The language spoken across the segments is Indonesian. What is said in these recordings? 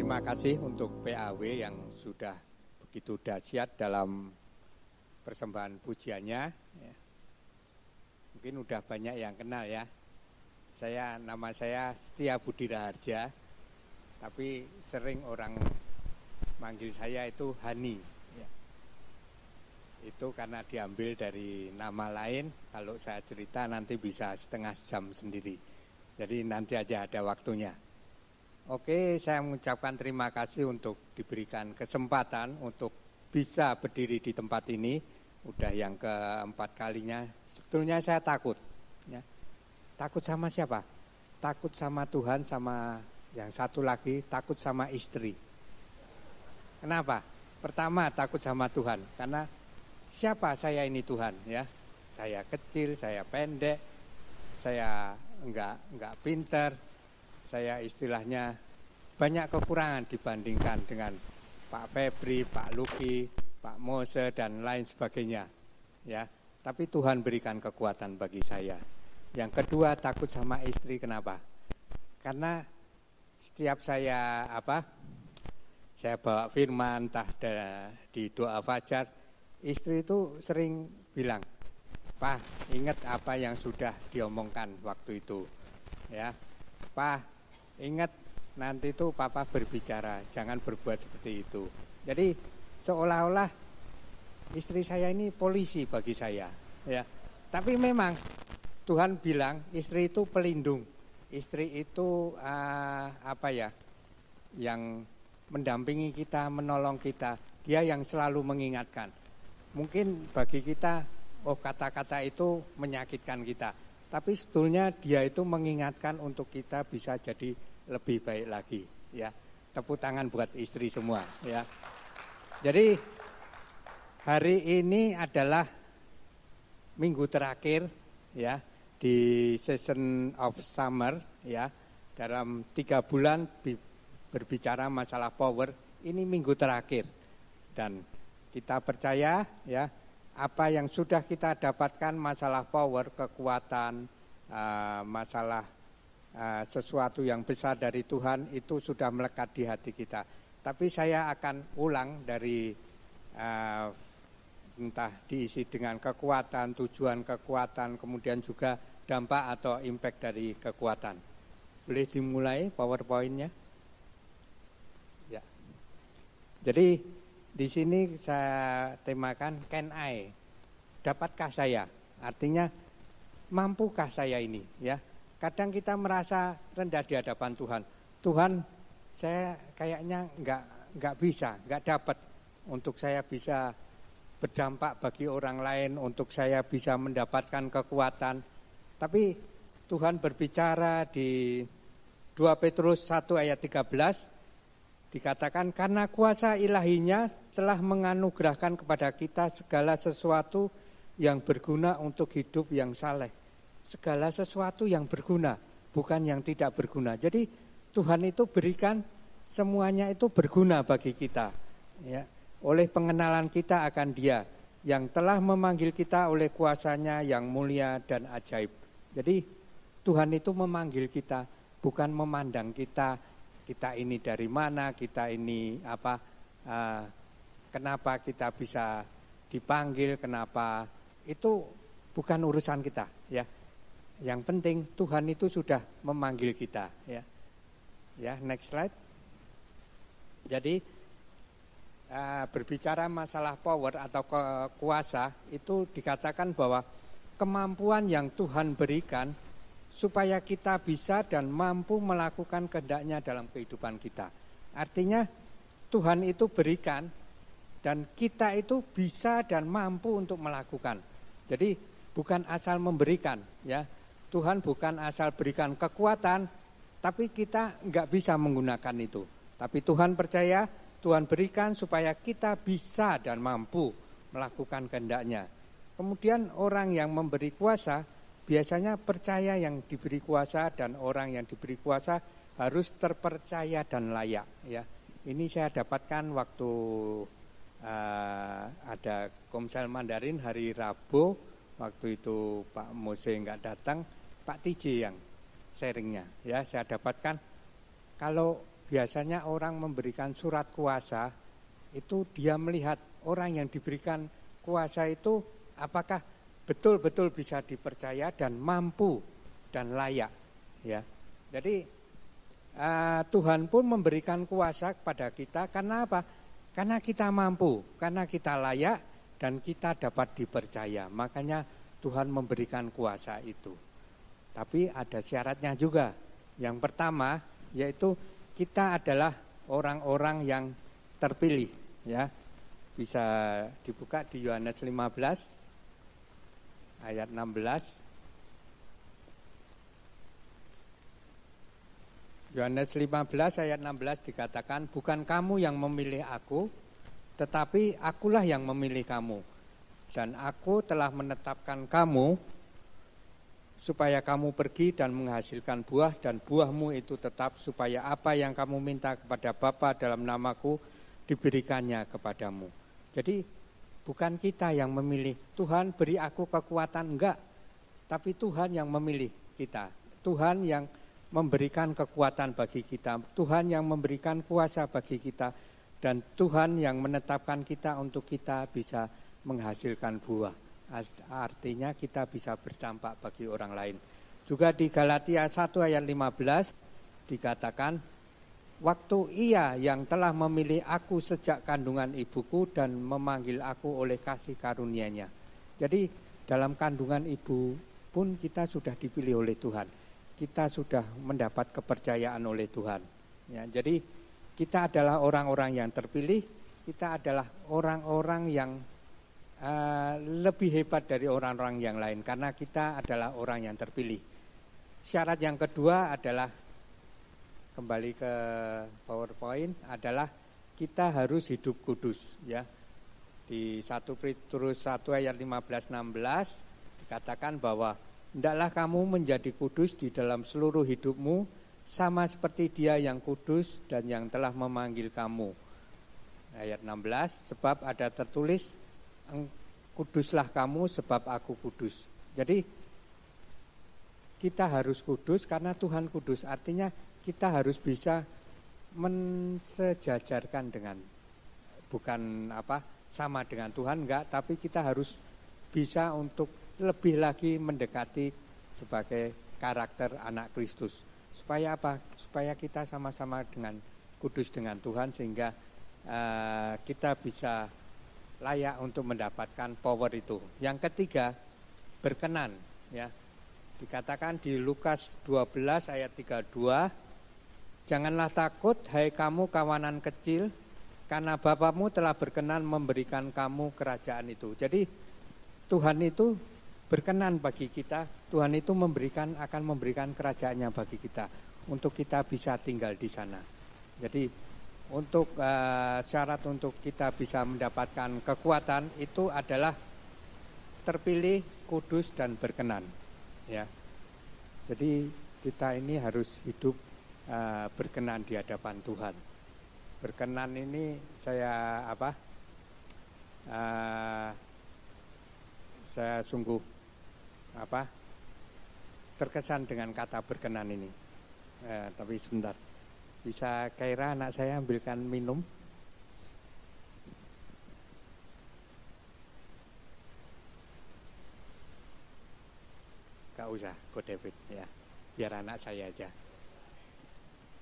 Terima kasih untuk PAW yang sudah begitu dahsyat dalam persembahan pujiannya. Mungkin udah banyak yang kenal ya. Nama saya Setia Budi Raharja, tapi sering orang manggil saya itu Hani. Itu karena diambil dari nama lain. Kalau saya cerita nanti bisa setengah jam sendiri. Jadi nanti aja ada waktunya. Oke, saya mengucapkan terima kasih untuk diberikan kesempatan untuk bisa berdiri di tempat ini. Udah yang keempat kalinya. Sebetulnya saya takut. Ya. Takut sama siapa? Takut sama Tuhan, sama yang satu lagi takut sama istri. Kenapa? Pertama takut sama Tuhan, karena siapa saya ini Tuhan? Ya, saya kecil, saya pendek, saya enggak pintar. Saya istilahnya banyak kekurangan dibandingkan dengan Pak Febri, Pak Luki, Pak Mose dan lain sebagainya. Ya, tapi Tuhan berikan kekuatan bagi saya. Yang kedua takut sama istri, kenapa? Karena setiap saya bawa firman entah di doa fajar, istri itu sering bilang, "Pak, ingat apa yang sudah diomongkan waktu itu." Ya. "Pak, ingat nanti itu Papa berbicara, jangan berbuat seperti itu." Jadi seolah-olah istri saya ini polisi bagi saya, ya. Tapi memang Tuhan bilang istri itu pelindung, istri itu yang mendampingi kita, menolong kita. Dia yang selalu mengingatkan. Mungkin bagi kita, kata-kata itu menyakitkan kita. Tapi sebetulnya dia itu mengingatkan untuk kita bisa jadi lebih baik lagi, ya. Tepuk tangan buat istri semua, ya. Jadi hari ini adalah minggu terakhir, ya, di season of summer, ya. Dalam 3 bulan berbicara masalah power, ini minggu terakhir. Dan kita percaya, ya, apa yang sudah kita dapatkan masalah power, kekuatan, masalah sesuatu yang besar dari Tuhan itu sudah melekat di hati kita. Tapi saya akan ulang dari entah diisi dengan kekuatan, tujuan kekuatan, kemudian juga dampak atau impact dari kekuatan. Boleh dimulai PowerPoint-nya? Ya. Jadi di sini saya temakan can I? Dapatkah saya? Artinya mampukah saya ini, ya? Kadang kita merasa rendah di hadapan Tuhan. Tuhan, saya kayaknya enggak bisa, enggak dapat untuk saya bisa berdampak bagi orang lain, untuk saya bisa mendapatkan kekuatan. Tapi Tuhan berbicara di 2 Petrus 1 ayat 13, dikatakan karena kuasa ilahinya telah menganugerahkan kepada kita segala sesuatu yang berguna untuk hidup yang saleh. Segala sesuatu yang berguna, bukan yang tidak berguna. Jadi Tuhan itu berikan semuanya itu berguna bagi kita, ya. Oleh pengenalan kita akan Dia yang telah memanggil kita oleh kuasanya yang mulia dan ajaib. Jadi Tuhan itu memanggil kita, bukan memandang kita ini dari mana, kita ini kenapa kita bisa dipanggil, kenapa, itu bukan urusan kita, ya. Yang penting Tuhan itu sudah memanggil kita, ya. Ya, next slide. Jadi berbicara masalah power atau kuasa itu dikatakan bahwa kemampuan yang Tuhan berikan supaya kita bisa dan mampu melakukan kehendak-Nya dalam kehidupan kita. Artinya Tuhan itu berikan dan kita itu bisa dan mampu untuk melakukan. Jadi bukan asal memberikan, ya. Tuhan bukan asal berikan kekuatan, tapi kita enggak bisa menggunakan itu. Tapi Tuhan percaya, Tuhan berikan supaya kita bisa dan mampu melakukan kehendak-Nya. Kemudian orang yang memberi kuasa biasanya percaya yang diberi kuasa, dan orang yang diberi kuasa harus terpercaya dan layak, ya. Ini saya dapatkan waktu ada Komsel Mandarin hari Rabu, waktu itu Pak Mose enggak datang, Pak TJ yang sharingnya, ya. Saya dapatkan kalau biasanya orang memberikan surat kuasa, itu dia melihat orang yang diberikan kuasa itu apakah betul-betul bisa dipercaya dan mampu dan layak. Ya, jadi Tuhan pun memberikan kuasa kepada kita karena apa? Karena kita mampu, karena kita layak dan kita dapat dipercaya. Makanya Tuhan memberikan kuasa itu. Tapi ada syaratnya juga. Yang pertama yaitu kita adalah orang-orang yang terpilih, ya. Bisa dibuka di Yohanes 15 ayat 16. Yohanes 15 ayat 16 dikatakan, bukan kamu yang memilih aku, tetapi akulah yang memilih kamu. Dan aku telah menetapkan kamu supaya kamu pergi dan menghasilkan buah, dan buahmu itu tetap, supaya apa yang kamu minta kepada Bapa dalam namaku diberikannya kepadamu. Jadi bukan kita yang memilih, Tuhan beri aku kekuatan, enggak. Tapi Tuhan yang memilih kita. Tuhan yang memberikan kekuatan bagi kita, Tuhan yang memberikan kuasa bagi kita, dan Tuhan yang menetapkan kita untuk kita bisa menghasilkan buah. Artinya kita bisa berdampak bagi orang lain. Juga di Galatia 1 ayat 15 dikatakan, waktu Ia yang telah memilih aku sejak kandungan ibuku dan memanggil aku oleh kasih karunia-Nya. Jadi dalam kandungan ibu pun kita sudah dipilih oleh Tuhan. Kita sudah mendapat kepercayaan oleh Tuhan. Ya, jadi kita adalah orang-orang yang terpilih, kita adalah orang-orang yang lebih hebat dari orang-orang yang lain karena kita adalah orang yang terpilih. Syarat yang kedua adalah, kembali ke PowerPoint, adalah kita harus hidup kudus. Ya, di 1 Petrus 1 ayat 15-16 dikatakan bahwa hendaklah kamu menjadi kudus di dalam seluruh hidupmu, sama seperti Dia yang kudus dan yang telah memanggil kamu. Ayat 16, sebab ada tertulis, kuduslah kamu sebab aku kudus. Jadi kita harus kudus karena Tuhan kudus. Artinya kita harus bisa mensejajarkan dengan, bukan sama dengan Tuhan, enggak, tapi kita harus bisa untuk lebih lagi mendekati sebagai karakter anak Kristus. Supaya apa? Supaya kita sama-sama dengan kudus dengan Tuhan, sehingga kita bisa layak untuk mendapatkan power itu. Yang ketiga, berkenan. Ya, dikatakan di Lukas 12 ayat 32, janganlah takut hai kamu kawanan kecil, karena Bapamu telah berkenan memberikan kamu kerajaan itu. Jadi Tuhan itu berkenan bagi kita, Tuhan itu akan memberikan kerajaannya bagi kita, untuk kita bisa tinggal di sana. Jadi untuk syarat untuk kita bisa mendapatkan kekuatan itu adalah terpilih, kudus dan berkenan. Ya, jadi kita ini harus hidup berkenan di hadapan Tuhan. Berkenan ini saya sungguh terkesan dengan kata berkenan ini. Tapi sebentar, bisa Kaira anak saya ambilkan minum? Gak usah, Ko David, ya, biar anak saya aja,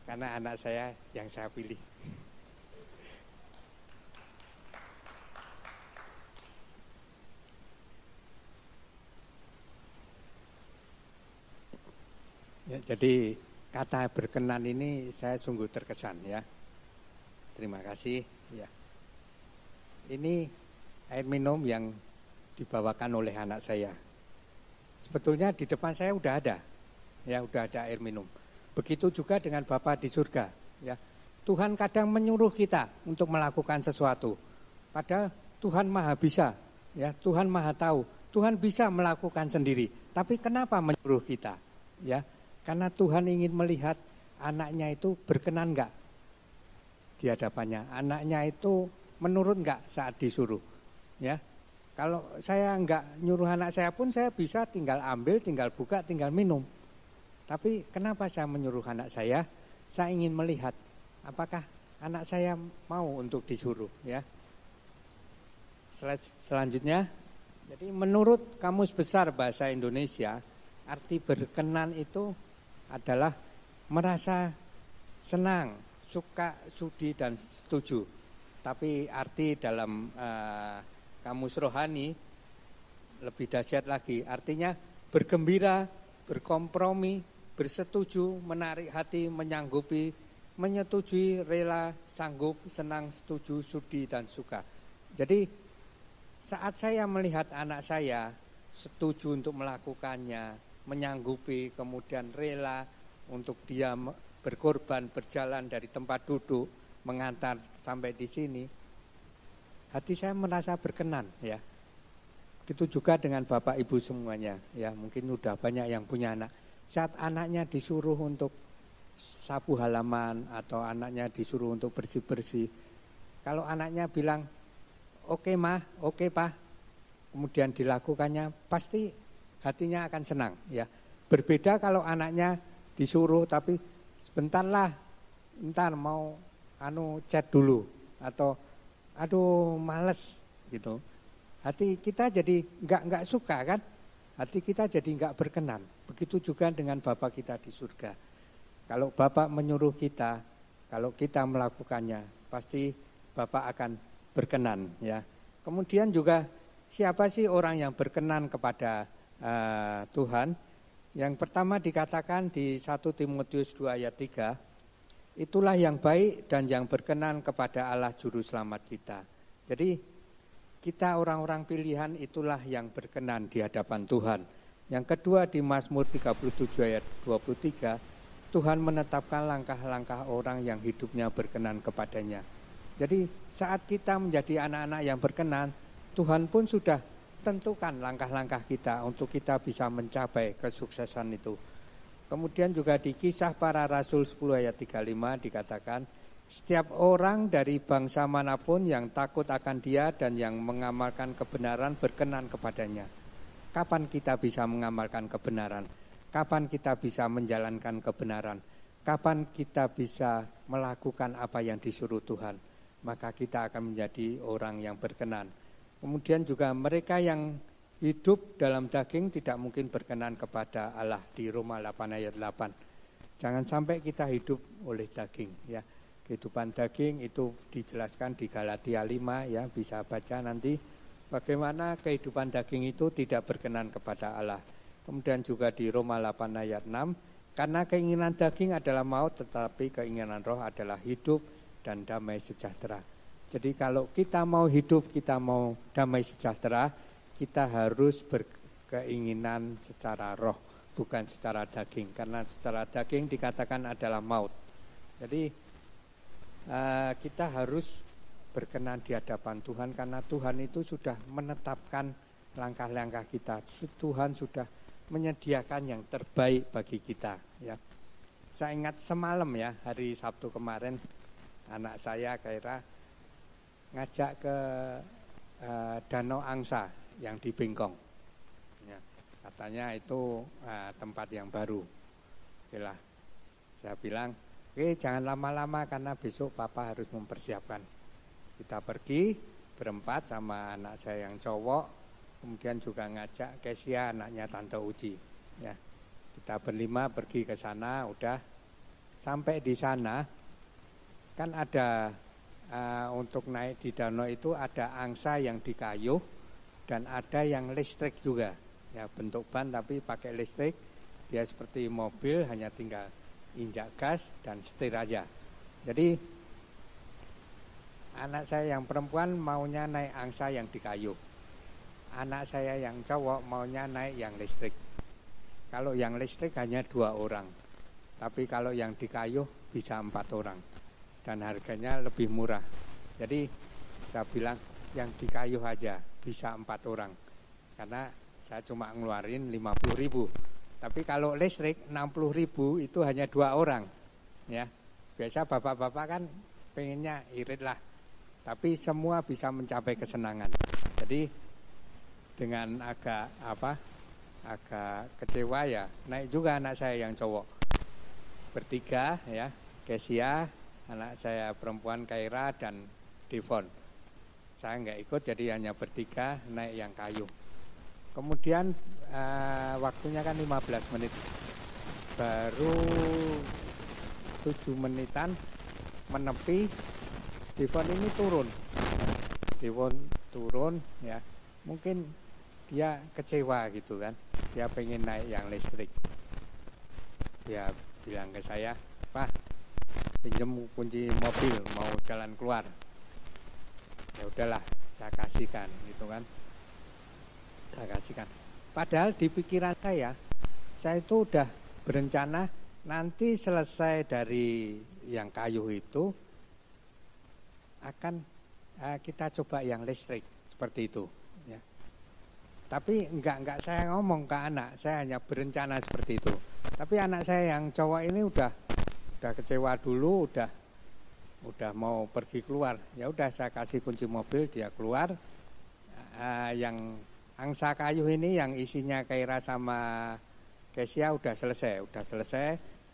karena anak saya yang saya pilih. Ya, jadi kata berkenan ini saya sungguh terkesan, ya. Terima kasih, ya. Ini air minum yang dibawakan oleh anak saya. Sebetulnya di depan saya udah ada, ya, udah ada air minum. Begitu juga dengan Bapa di surga, ya. Tuhan kadang menyuruh kita untuk melakukan sesuatu, padahal Tuhan Maha Bisa, ya. Tuhan Maha Tahu, Tuhan bisa melakukan sendiri. Tapi kenapa menyuruh kita, ya? Karena Tuhan ingin melihat anaknya itu berkenan enggak di hadapannya. Anaknya itu menurut enggak saat disuruh. Ya, kalau saya enggak nyuruh anak saya pun saya bisa tinggal ambil, tinggal buka, tinggal minum. Tapi kenapa saya menyuruh anak saya? Saya ingin melihat apakah anak saya mau untuk disuruh ya. Slide selanjutnya. Jadi menurut Kamus Besar Bahasa Indonesia, arti berkenan itu adalah merasa senang, suka, sudi, dan setuju. Tapi arti dalam Kamus Rohani lebih dahsyat lagi. Artinya bergembira, berkompromi, bersetuju, menarik hati, menyanggupi, menyetujui, rela, sanggup, senang, setuju, sudi, dan suka. Jadi saat saya melihat anak saya setuju untuk melakukannya, menyanggupi, kemudian rela untuk dia berkorban, berjalan dari tempat duduk, mengantar sampai di sini, hati saya merasa berkenan ya. Begitu juga dengan Bapak Ibu semuanya ya, mungkin udah banyak yang punya anak. Saat anaknya disuruh untuk sapu halaman atau anaknya disuruh untuk bersih-bersih, kalau anaknya bilang oke mah, oke pak, kemudian dilakukannya, pasti hatinya akan senang ya. Berbeda kalau anaknya disuruh tapi sebentarlah, ntar mau chat dulu atau aduh males gitu. Hati kita jadi enggak suka kan? Hati kita jadi enggak berkenan. Begitu juga dengan Bapa kita di surga. Kalau Bapak menyuruh kita, kalau kita melakukannya, pasti Bapak akan berkenan ya. Kemudian juga siapa sih orang yang berkenan kepada Tuhan? Yang pertama dikatakan di 1 Timotius 2 ayat 3, itulah yang baik dan yang berkenan kepada Allah juru selamat kita. Jadi kita orang-orang pilihan itulah yang berkenan di hadapan Tuhan. Yang kedua di Mazmur 37 ayat 23, Tuhan menetapkan langkah-langkah orang yang hidupnya berkenan kepadanya. Jadi saat kita menjadi anak-anak yang berkenan, Tuhan pun sudah tentukan langkah-langkah kita untuk kita bisa mencapai kesuksesan itu. Kemudian juga di Kisah Para Rasul 10 ayat 35 dikatakan, setiap orang dari bangsa manapun yang takut akan Dia dan yang mengamalkan kebenaran berkenan kepadanya. Kapan kita bisa mengamalkan kebenaran? Kapan kita bisa menjalankan kebenaran? Kapan kita bisa melakukan apa yang disuruh Tuhan? Maka kita akan menjadi orang yang berkenan. Kemudian juga mereka yang hidup dalam daging tidak mungkin berkenan kepada Allah di Roma 8 ayat 8. Jangan sampai kita hidup oleh daging ya. Kehidupan daging itu dijelaskan di Galatia 5 ya, bisa baca nanti bagaimana kehidupan daging itu tidak berkenan kepada Allah. Kemudian juga di Roma 8 ayat 6, karena keinginan daging adalah maut tetapi keinginan roh adalah hidup dan damai sejahtera. Jadi kalau kita mau hidup, kita mau damai sejahtera, kita harus berkeinginan secara roh, bukan secara daging. Karena secara daging dikatakan adalah maut. Jadi kita harus berkenan di hadapan Tuhan karena Tuhan itu sudah menetapkan langkah-langkah kita. Tuhan sudah menyediakan yang terbaik bagi kita. Ya. Saya ingat semalam ya, hari Sabtu kemarin, anak saya Kaira ngajak ke Danau Angsa yang di Bengkong. Ya, katanya itu tempat yang baru. Okelah, saya bilang, oke jangan lama-lama karena besok Papa harus mempersiapkan. Kita pergi berempat sama anak saya yang cowok, kemudian juga ngajak Kesia anaknya Tante Uci. Ya, kita berlima pergi ke sana, udah sampai di sana kan ada untuk naik di danau itu ada angsa yang dikayuh dan ada yang listrik juga. Ya bentuk ban tapi pakai listrik, dia seperti mobil hanya tinggal injak gas dan setir aja. Jadi anak saya yang perempuan maunya naik angsa yang dikayuh. Anak saya yang cowok maunya naik yang listrik. Kalau yang listrik hanya 2 orang. Tapi kalau yang dikayuh bisa 4 orang. Dan harganya lebih murah. Jadi saya bilang yang dikayuh aja bisa 4 orang. Karena saya cuma ngeluarin 50.000. Tapi kalau listrik 60.000 itu hanya 2 orang. Ya, biasa bapak-bapak kan pengennya irit lah. Tapi semua bisa mencapai kesenangan. Jadi dengan agak kecewa ya, naik juga anak saya yang cowok. Bertiga ya, Kesia, anak saya perempuan Kaira dan Devon. Saya nggak ikut, jadi hanya bertiga naik yang kayu. Kemudian waktunya kan 15 menit, baru 7 menitan menepi, Devon ini turun. Devon turun ya, mungkin dia kecewa gitu kan, dia pengen naik yang listrik. Dia bilang ke saya, "Pak, pinjem kunci mobil, mau jalan keluar." Ya udahlah, saya kasihkan gitu kan. Saya kasihkan. Padahal di pikiran saya itu udah berencana nanti selesai dari yang kayu itu akan kita coba yang listrik seperti itu. Ya. Tapi enggak saya ngomong ke anak, saya hanya berencana seperti itu. Tapi anak saya yang cowok ini udah kecewa dulu, udah mau pergi keluar. Ya udah saya kasih kunci mobil, dia keluar. Yang angsa kayu ini yang isinya Kaira sama Kesia udah selesai.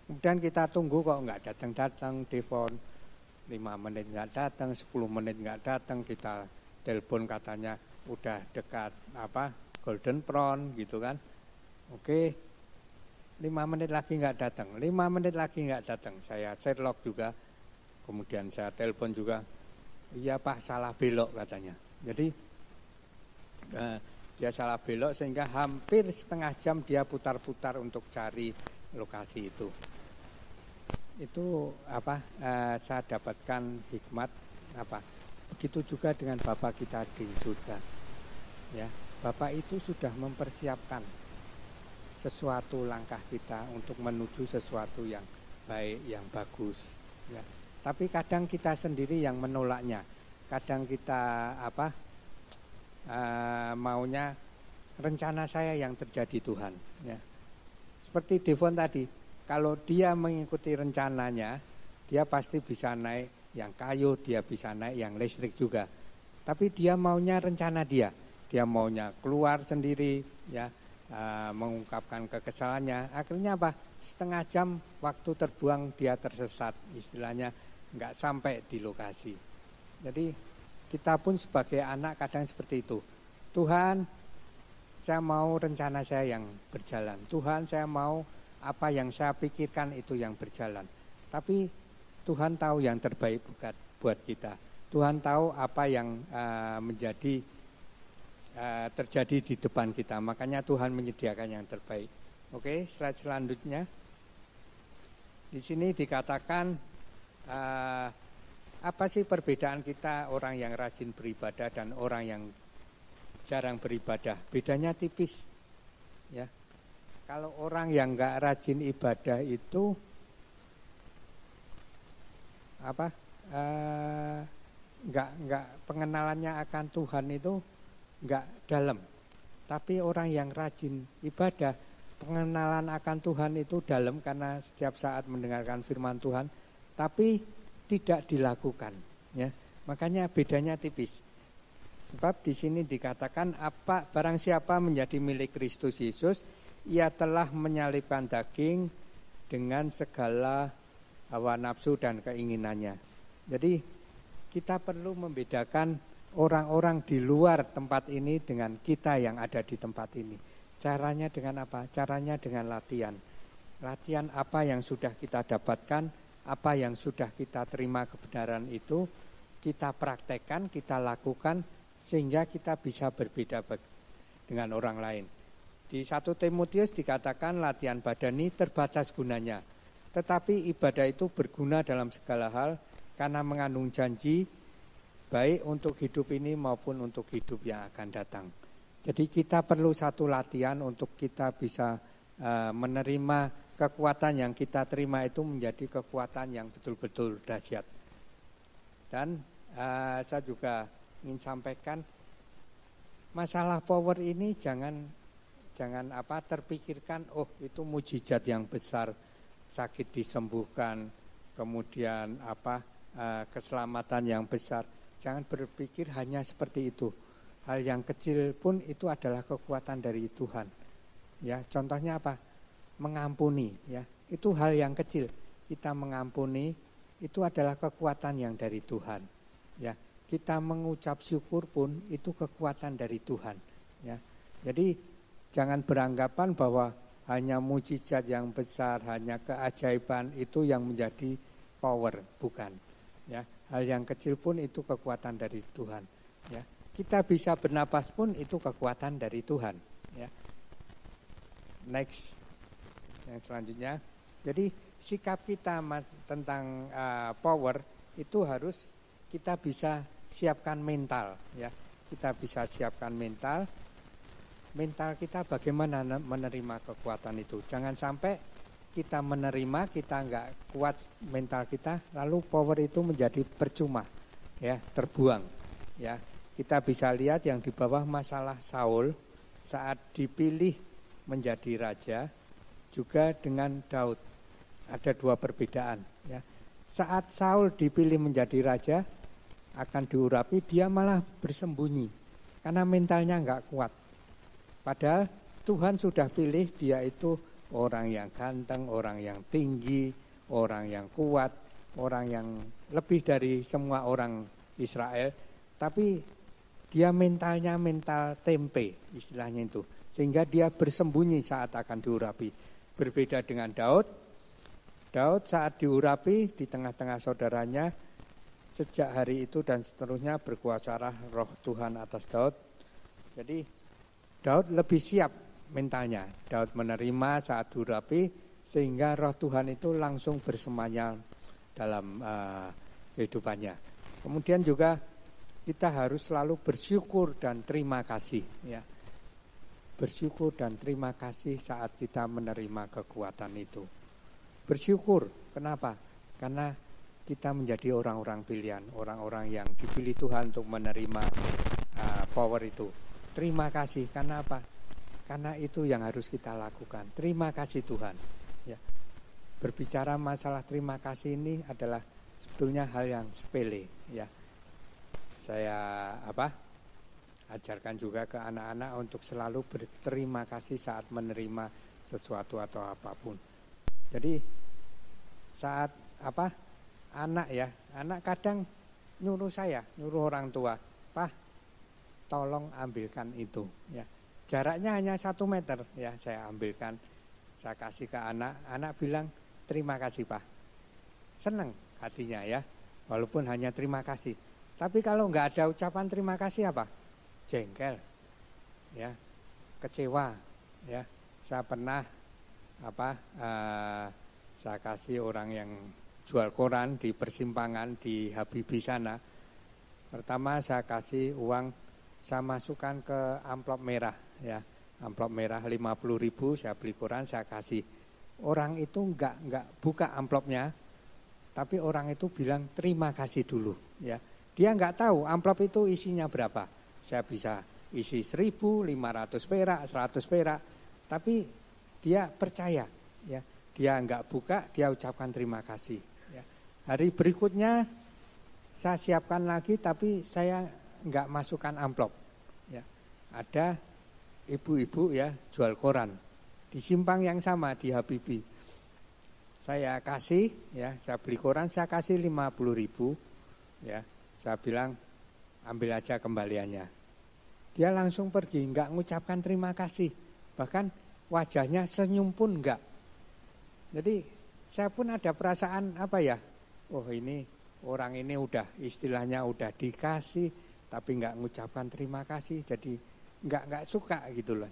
Kemudian kita tunggu kok nggak datang Devon. 5 menit nggak datang, 10 menit nggak datang, kita telepon katanya udah dekat Golden Prawn gitu kan. Oke, 5 menit lagi nggak datang, 5 menit lagi nggak datang. Saya Sherlock juga, kemudian saya telepon juga, iya Pak salah belok katanya. Jadi dia salah belok sehingga hampir setengah jam dia putar-putar untuk cari lokasi itu. Itu saya dapatkan hikmat begitu juga dengan Bapak kita di surga. Ya, Bapak itu sudah mempersiapkan sesuatu langkah kita untuk menuju sesuatu yang baik, yang bagus. Ya. Tapi kadang kita sendiri yang menolaknya. Kadang kita maunya rencana saya yang terjadi Tuhan. Ya. Seperti Devon tadi, kalau dia mengikuti rencananya, dia pasti bisa naik yang kayu, dia bisa naik yang listrik juga. Tapi dia maunya rencana dia maunya keluar sendiri, ya, mengungkapkan kekesalannya. Akhirnya setengah jam waktu terbuang, dia tersesat, istilahnya nggak sampai di lokasi. Jadi kita pun sebagai anak kadang seperti itu. Tuhan, saya mau rencana saya yang berjalan. Tuhan, saya mau apa yang saya pikirkan itu yang berjalan. Tapi Tuhan tahu yang terbaik buat kita. Tuhan tahu apa yang terjadi di depan kita. Makanya Tuhan menyediakan yang terbaik. Oke, slide selanjutnya. Di sini dikatakan apa sih perbedaan kita orang yang rajin beribadah dan orang yang jarang beribadah? Bedanya tipis. Ya. Kalau orang yang enggak rajin ibadah itu enggak pengenalannya akan Tuhan itu enggak dalam. Tapi orang yang rajin ibadah, pengenalan akan Tuhan itu dalam karena setiap saat mendengarkan firman Tuhan, tapi tidak dilakukan, ya. Makanya bedanya tipis. Sebab di sini dikatakan barang siapa menjadi milik Kristus Yesus, ia telah menyalibkan daging dengan segala hawa nafsu dan keinginannya. Jadi kita perlu membedakan orang-orang di luar tempat ini dengan kita yang ada di tempat ini. Caranya dengan apa? Caranya dengan latihan. Latihan apa yang sudah kita dapatkan, apa yang sudah kita terima kebenaran itu, kita praktekkan, kita lakukan, sehingga kita bisa berbeda dengan orang lain. Di 1 Timotius dikatakan latihan badani terbatas gunanya. Tetapi ibadah itu berguna dalam segala hal karena mengandung janji baik untuk hidup ini maupun untuk hidup yang akan datang. Jadi kita perlu satu latihan untuk kita bisa menerima kekuatan yang kita terima itu menjadi kekuatan yang betul-betul dahsyat. Dan saya juga ingin sampaikan masalah power ini jangan terpikirkan itu mujizat yang besar, sakit disembuhkan, kemudian keselamatan yang besar. Jangan berpikir hanya seperti itu. Hal yang kecil pun itu adalah kekuatan dari Tuhan. Ya, contohnya apa? Mengampuni, ya. Itu hal yang kecil. Kita mengampuni itu adalah kekuatan yang dari Tuhan. Ya, kita mengucap syukur pun itu kekuatan dari Tuhan. Ya, jadi jangan beranggapan bahwa hanya mujizat yang besar, hanya keajaiban itu yang menjadi power, bukan. Ya, hal yang kecil pun itu kekuatan dari Tuhan. Ya, kita bisa bernapas pun itu kekuatan dari Tuhan. Ya. Next, yang selanjutnya. Jadi sikap kita tentang power itu harus kita bisa siapkan mental. Ya, kita bisa siapkan mental. Mental kita bagaimana menerima kekuatan itu. Jangan sampai kita menerima, kita enggak kuat mental kita, lalu power itu menjadi percuma, ya, terbuang. Ya, kita bisa lihat yang di bawah masalah Saul saat dipilih menjadi raja, juga dengan Daud. Ada dua perbedaan. Ya. Saat Saul dipilih menjadi raja, akan diurapi, dia malah bersembunyi, karena mentalnya enggak kuat. Padahal Tuhan sudah pilih dia itu orang yang ganteng, orang yang tinggi, orang yang kuat, orang yang lebih dari semua orang Israel. Tapi dia mentalnya mental tempe, istilahnya itu. Sehingga dia bersembunyi saat akan diurapi. Berbeda dengan Daud. Daud saat diurapi di tengah-tengah saudaranya, sejak hari itu dan seterusnya berkuasalah roh Tuhan atas Daud. Jadi Daud lebih siap mentalnya. Daud menerima saat diurapi sehingga roh Tuhan itu langsung bersemayam dalam kehidupannya. Kemudian juga kita harus selalu bersyukur dan terima kasih. Ya. Bersyukur dan terima kasih saat kita menerima kekuatan itu. Bersyukur, kenapa? Karena kita menjadi orang-orang pilihan, orang-orang yang dipilih Tuhan untuk menerima power itu. Terima kasih, karena apa? Karena itu yang harus kita lakukan. Terima kasih Tuhan. Ya. Berbicara masalah terima kasih ini adalah sebetulnya hal yang sepele. Ya. Saya ajarkan juga ke anak-anak untuk selalu berterima kasih saat menerima sesuatu atau apapun. Jadi saat anak kadang nyuruh orang tua, "Pak, tolong ambilkan itu." Ya. Jaraknya hanya 1 meter, ya, saya ambilkan, saya kasih ke anak bilang, "Terima kasih Pak." Senang hatinya, ya, walaupun hanya terima kasih. Tapi kalau nggak ada ucapan terima kasih apa? Jengkel, ya, kecewa, ya. Saya pernah saya kasih orang yang jual koran di persimpangan di Habibie sana. Pertama saya kasih uang, saya masukkan ke amplop merah, ya, amplop merah 50.000, saya beli koran, saya kasih. Orang itu enggak buka amplopnya, tapi orang itu bilang terima kasih dulu, ya. Dia enggak tahu amplop itu isinya berapa. Saya bisa isi 1.500 perak, 100 perak, tapi dia percaya, ya. Dia enggak buka, dia ucapkan terima kasih, ya. Hari berikutnya saya siapkan lagi, tapi saya enggak masukkan amplop. Ya. Ada ibu-ibu, ya, jual koran di simpang yang sama di Habibie. Saya kasih, ya, saya beli koran, saya kasih 50.000, ya. Saya bilang ambil aja kembaliannya. Dia langsung pergi, enggak mengucapkan terima kasih. Bahkan wajahnya senyum pun enggak. Jadi saya pun ada perasaan oh ini orang ini udah istilahnya udah dikasih, tapi enggak mengucapkan terima kasih, jadi enggak suka gitu loh.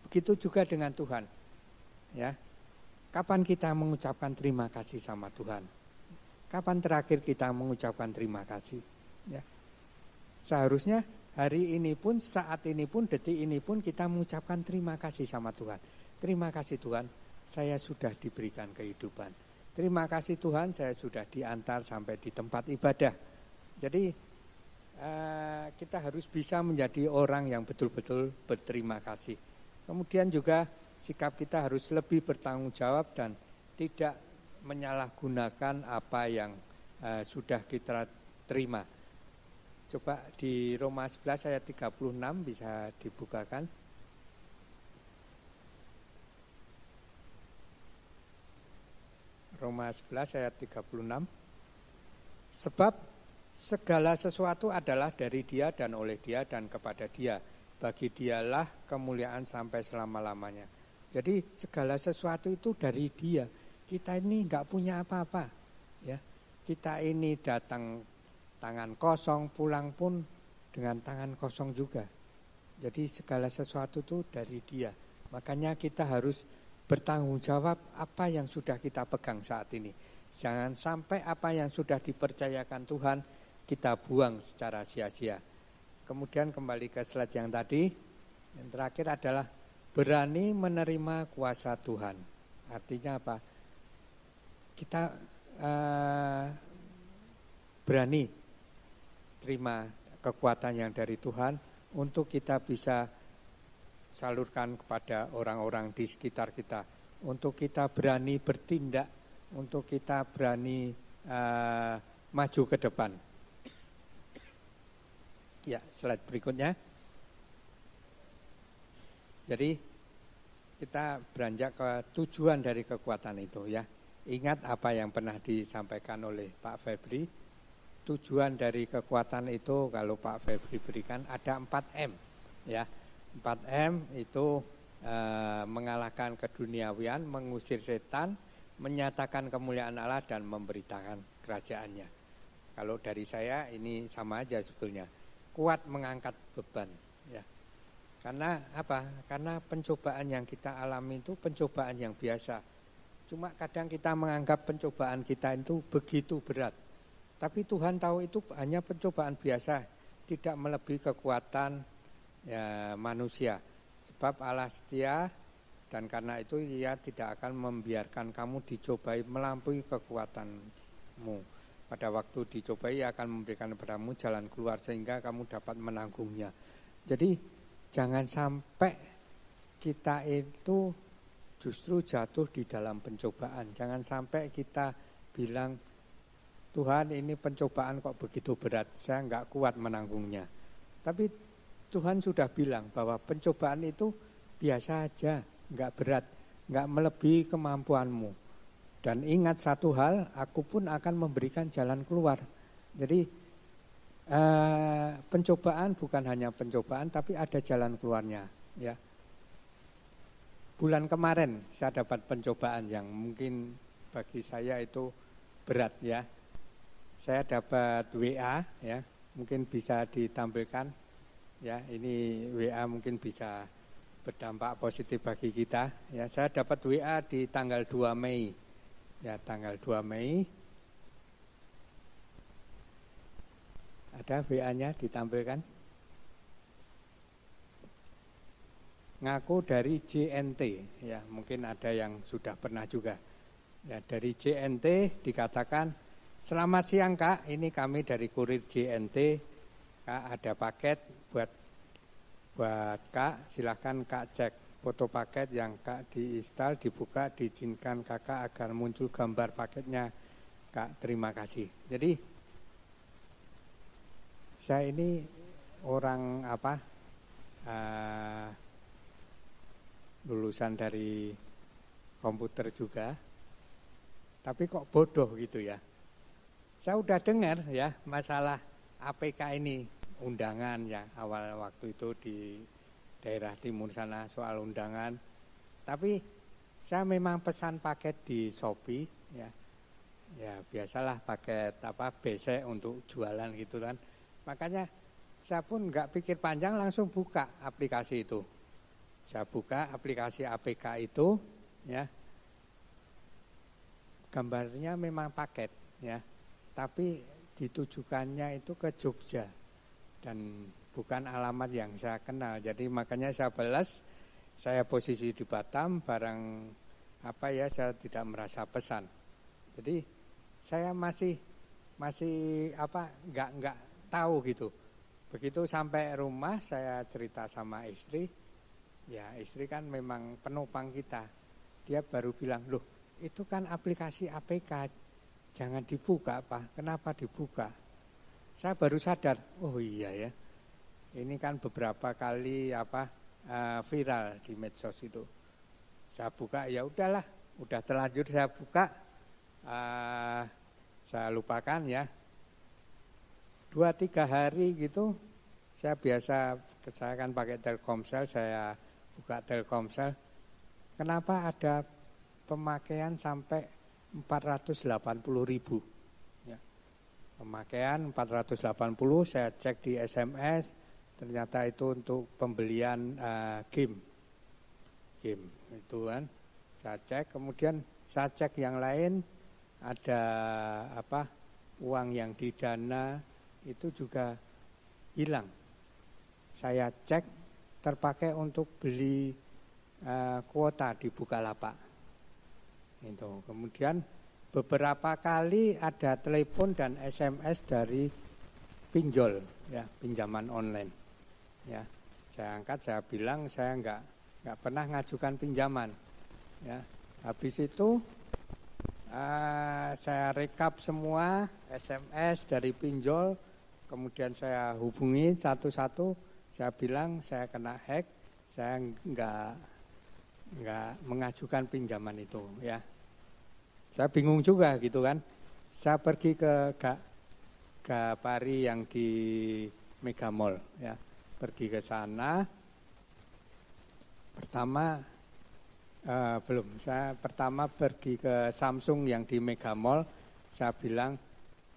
Begitu juga dengan Tuhan. Ya. Kapan kita mengucapkan terima kasih sama Tuhan? Kapan terakhir kita mengucapkan terima kasih? Ya. Seharusnya hari ini pun, saat ini pun, detik ini pun kita mengucapkan terima kasih sama Tuhan. Terima kasih Tuhan, saya sudah diberikan kehidupan. Terima kasih Tuhan, saya sudah diantar sampai di tempat ibadah. Jadi kita harus bisa menjadi orang yang betul-betul berterima kasih. Kemudian juga sikap kita harus lebih bertanggung jawab dan tidak menyalahgunakan apa yang sudah kita terima. Coba di Roma 11 ayat 36 bisa dibukakan. Roma 11 ayat 36. Sebab segala sesuatu adalah dari Dia dan oleh Dia dan kepada Dia. Bagi Dialah kemuliaan sampai selama-lamanya. Jadi segala sesuatu itu dari Dia. Kita ini enggak punya apa-apa, ya. Kita ini datang tangan kosong, pulang pun dengan tangan kosong juga. Jadi segala sesuatu itu dari Dia. Makanya kita harus bertanggung jawab apa yang sudah kita pegang saat ini. Jangan sampai apa yang sudah dipercayakan Tuhan kita buang secara sia-sia. Kemudian kembali ke slide yang tadi. Yang terakhir adalah berani menerima kuasa Tuhan. Artinya apa? Kita berani terima kekuatan yang dari Tuhan untuk kita bisa salurkan kepada orang-orang di sekitar kita. Untuk kita berani bertindak, untuk kita berani maju ke depan. Ya, slide berikutnya. Jadi kita beranjak ke tujuan dari kekuatan itu, ya. Ingat apa yang pernah disampaikan oleh Pak Febri. Tujuan dari kekuatan itu kalau Pak Febri berikan ada 4M, ya. 4M itu mengalahkan keduniawian, mengusir setan, menyatakan kemuliaan Allah dan memberitakan kerajaannya. Kalau dari saya ini sama aja sebetulnya. Kuat mengangkat beban, ya. Karena apa? Karena pencobaan yang kita alami itu pencobaan yang biasa. Cuma kadang kita menganggap pencobaan kita itu begitu berat. Tapi Tuhan tahu itu hanya pencobaan biasa, tidak melebihi kekuatan ya, manusia. Sebab Allah setia dan karena itu Ia tidak akan membiarkan kamu dicobai melampaui kekuatanmu. Pada waktu dicobai Ia akan memberikan kepadamu jalan keluar sehingga kamu dapat menanggungnya. Jadi jangan sampai kita itu justru jatuh di dalam pencobaan. Jangan sampai kita bilang, Tuhan ini pencobaan kok begitu berat, saya enggak kuat menanggungnya. Tapi Tuhan sudah bilang bahwa pencobaan itu biasa aja, enggak berat, enggak melebihi kemampuanmu. Dan ingat satu hal, aku pun akan memberikan jalan keluar. Jadi pencobaan bukan hanya pencobaan, tapi ada jalan keluarnya, ya. Bulan kemarin saya dapat pencobaan yang mungkin bagi saya itu berat, ya. Saya dapat WA, ya, mungkin bisa ditampilkan, ya. Ini WA mungkin bisa berdampak positif bagi kita, ya. Saya dapat WA di tanggal 2 Mei, ya, tanggal 2 Mei. Ada WA-nya ditampilkan. Ngaku dari JNT, ya, mungkin ada yang sudah pernah juga. Ya, dari JNT dikatakan, selamat siang Kak, ini kami dari kurir JNT. Kak, ada paket buat Kak, silahkan Kak cek foto paket yang Kak diinstal, dibuka, diizinkan Kakak agar muncul gambar paketnya. Kak, terima kasih. Jadi saya ini orang lulusan dari komputer juga, tapi kok bodoh gitu ya. Saya udah dengar ya masalah APK ini, undangan ya, awal waktu itu di daerah timur sana soal undangan. Tapi saya memang pesan paket di Shopee, ya. Ya biasalah paket besek untuk jualan gitu kan. Makanya saya pun nggak pikir panjang, langsung buka aplikasi itu. Saya buka aplikasi APK itu, ya. Gambarnya memang paket, ya. Tapi ditujukannya itu ke Jogja dan bukan alamat yang saya kenal. Jadi makanya saya balas, saya posisi di Batam, barang saya tidak merasa pesan. Jadi saya masih nggak tahu gitu. Begitu sampai rumah saya cerita sama istri. Ya istri kan memang penopang kita. Dia baru bilang, loh itu kan aplikasi APK, jangan dibuka Pak. Kenapa dibuka? Saya baru sadar, oh iya ya. Ini kan beberapa kali viral di medsos itu. Saya buka, ya udahlah, udah terlanjur saya buka, saya lupakan ya. 2-3 hari gitu, saya kan pakai Telkomsel, saya buka Telkomsel. Kenapa ada pemakaian sampai 480.000? Ya. Pemakaian 480, saya cek di SMS, ternyata itu untuk pembelian game itu kan. Saya cek, kemudian saya cek yang lain, ada uang yang di Dana itu juga hilang. Saya cek terpakai untuk beli kuota di Bukalapak. Itu. Kemudian beberapa kali ada telepon dan SMS dari pinjol, ya, pinjaman online. Ya, saya angkat, saya bilang saya nggak pernah ngajukan pinjaman. Ya, habis itu saya rekap semua SMS dari pinjol, kemudian saya hubungi satu-satu, saya bilang saya kena hack, saya nggak mengajukan pinjaman itu, ya. Saya bingung juga gitu kan. Saya pergi ke Gapari yang di Mega Mall, ya. Pergi ke sana. Saya pertama pergi ke Samsung yang di Mega Mall. Saya bilang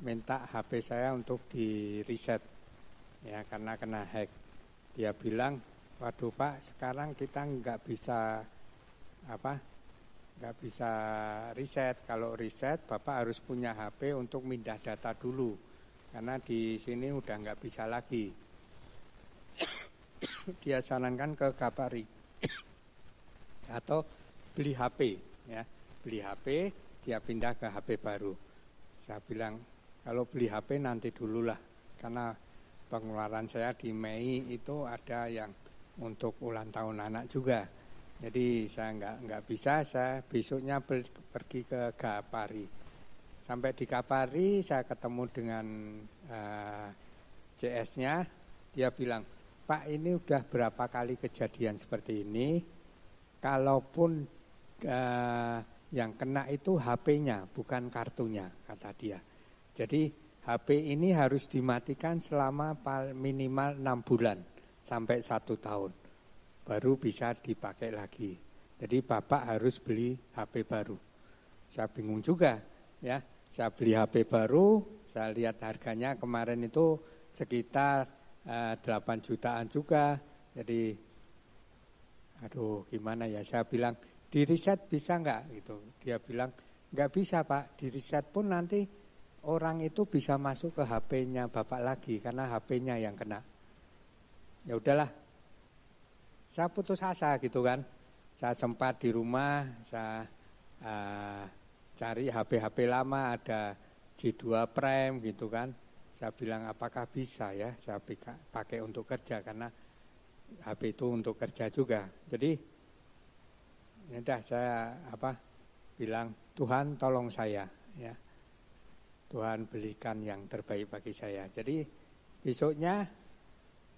minta HP saya untuk di reset, ya, karena kena hack. Dia bilang, waduh Pak, sekarang kita nggak bisa reset. Kalau reset Bapak harus punya HP untuk mindah data dulu, karena di sini udah nggak bisa lagi. Dia sarankan ke Gapari atau beli HP, ya, beli HP, dia pindah ke HP baru. Saya bilang kalau beli HP nanti dululah, karena pengeluaran saya di Mei itu ada yang untuk ulang tahun anak juga. Jadi saya nggak bisa, saya besoknya pergi ke Gapari. Sampai di Gapari saya ketemu dengan CS-nya, dia bilang, Pak, ini udah berapa kali kejadian seperti ini, kalaupun yang kena itu HP-nya, bukan kartunya, kata dia. Jadi HP ini harus dimatikan selama minimal 6 bulan sampai 1 tahun. Baru bisa dipakai lagi. Jadi Bapak harus beli HP baru. Saya bingung juga, ya. Saya beli HP baru, saya lihat harganya kemarin itu sekitar 8 jutaan juga. Jadi aduh gimana ya, saya bilang di reset bisa enggak gitu. Dia bilang enggak bisa Pak, di reset pun nanti orang itu bisa masuk ke HP-nya Bapak lagi karena HP-nya yang kena. Ya udahlah, saya putus asa gitu kan. Saya sempat di rumah, saya cari HP-HP lama, ada J2 Prime gitu kan. Saya bilang apakah bisa ya saya pakai untuk kerja, karena HP itu untuk kerja juga. Jadi ya udah saya bilang Tuhan tolong saya, ya. Tuhan belikan yang terbaik bagi saya. Jadi besoknya